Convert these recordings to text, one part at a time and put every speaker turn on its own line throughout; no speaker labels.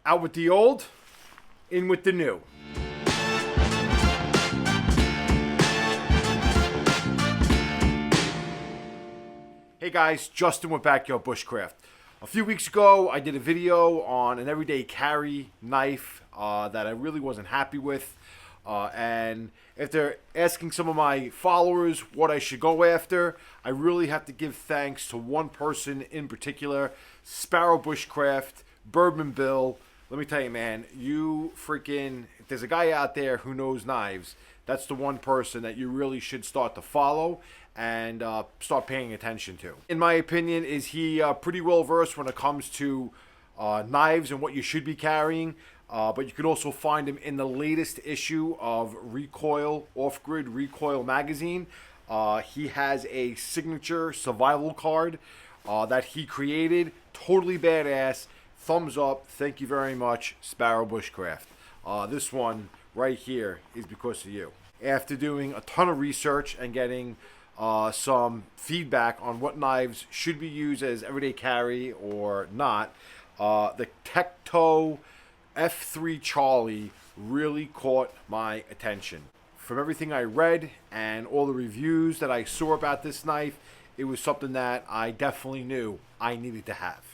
Out with the old, in with the new. Hey guys, Justin with Backyard Bushcraft. A few weeks ago, I did a video on an everyday carry knife that I really wasn't happy with. And after asking some of my followers what I should go after, I really have to give thanks to one person in particular, Sparrow Bushcraft, Bourbon Bill. Let me tell you, man, if there's a guy out there who knows knives, that's the one person that you really should start to follow and start paying attention to. In my opinion, is he pretty well versed when it comes to knives and what you should be carrying. But you can also find him in the latest issue of OffGrid Recoil Magazine. He has a signature survival card that he created. Totally badass. Thumbs up. Thank you very much, Sparrow Bushcraft. This one right here is because of you. After doing a ton of research and getting some feedback on what knives should be used as everyday carry or not, the TEKTO F3 Charlie really caught my attention. From everything I read and all the reviews that I saw about this knife, it was something that I definitely knew I needed to have.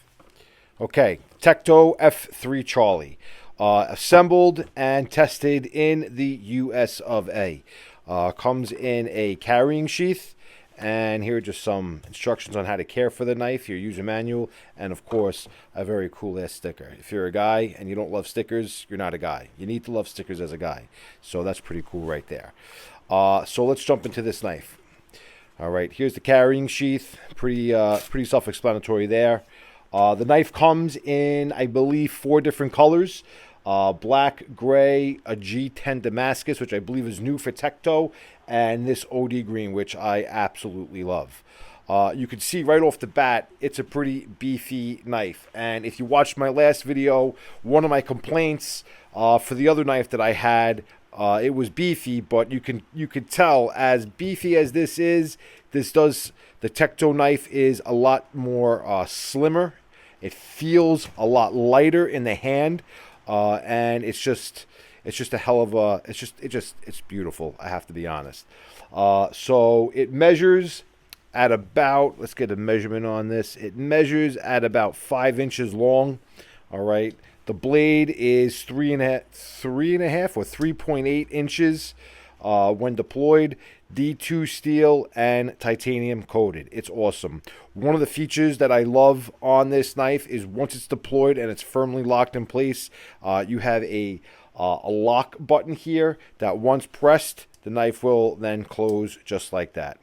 Okay, TEKTO F3 Charlie. Assembled and tested in the US of A. Comes in a carrying sheath. And here are just some instructions on how to care for the knife, your user manual, and of course, a very cool ass sticker. If you're a guy and you don't love stickers, you're not a guy. You need to love stickers as a guy. So that's pretty cool right there. So let's jump into this knife. All right, here's the carrying sheath. Pretty self-explanatory there. The knife comes in, I believe, 4 different colors. Black, gray, a G10 Damascus, which I believe is new for TEKTO, and this OD green, which I absolutely love. You can see right off the bat, it's a pretty beefy knife. And if you watched my last video, one of my complaints for the other knife that I had, it was beefy, but you could tell, as beefy as this is, the TEKTO knife is a lot more slimmer. It feels a lot lighter in the hand. And it's just a hell of a, it's beautiful. I have to be honest. So it measures at about, let's get a measurement on this. It measures at about 5 inches long. All right. The blade is 3.5 or 3.8 inches, when deployed. D2 steel and titanium coated. It's awesome. One of the features that I love on this knife is once it's deployed and it's firmly locked in place, you have a lock button here that once pressed, the knife will then close just like that.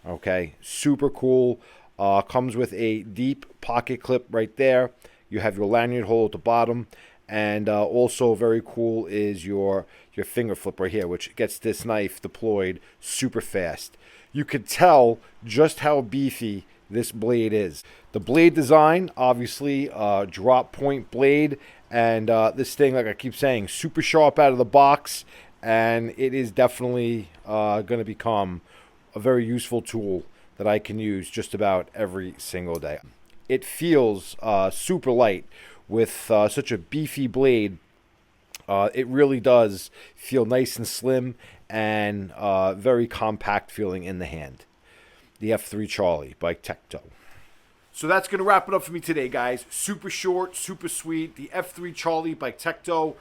Okay, super cool. Comes with a deep pocket clip right there. You have your lanyard hole at the bottom. And also very cool is your finger flip right here, which gets this knife deployed super fast. You could tell just how beefy this blade is. The blade design, obviously, drop point blade. And this thing, like I keep saying, super sharp out of the box. And it is definitely going to become a very useful tool that I can use just about every single day. It feels super light. With such a beefy blade, it really does feel nice and slim and very compact feeling in the hand. The F3 Charlie by TEKTO. So that's going to wrap it up for me today, guys. Super short, super sweet. The F3 Charlie by TEKTO.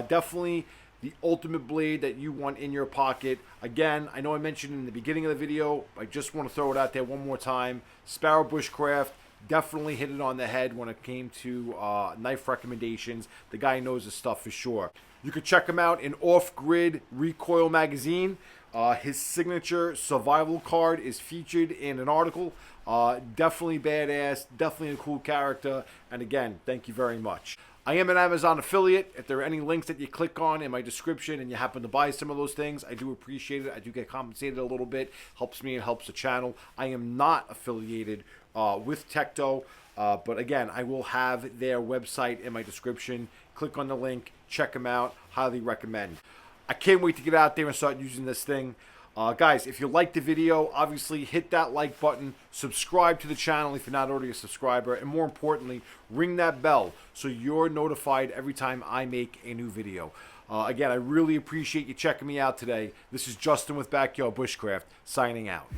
Definitely the ultimate blade that you want in your pocket. Again, I know I mentioned in the beginning of the video. I just want to throw it out there one more time. Sparrow Bushcraft. Definitely hit it on the head when it came to knife recommendations. The guy knows his stuff for sure. You can check him out in OffGrid Recoil Magazine. His signature survival card is featured in an article. Definitely badass, definitely a cool character. And again, thank you very much. I am an Amazon affiliate. If there are any links that you click on in my description and you happen to buy some of those things, I do appreciate it. I do get compensated a little bit. Helps me and helps the channel. I am not affiliated with TEKTO, but again, I will have their website in my description. Click on the link. Check them out. Highly recommend. I can't wait to get out there and start using this thing. Guys, if you liked the video, obviously hit that like button, subscribe to the channel if you're not already a subscriber, and more importantly, ring that bell so you're notified every time I make a new video. Again, I really appreciate you checking me out today. This is Justin with Backyard Bushcraft, signing out.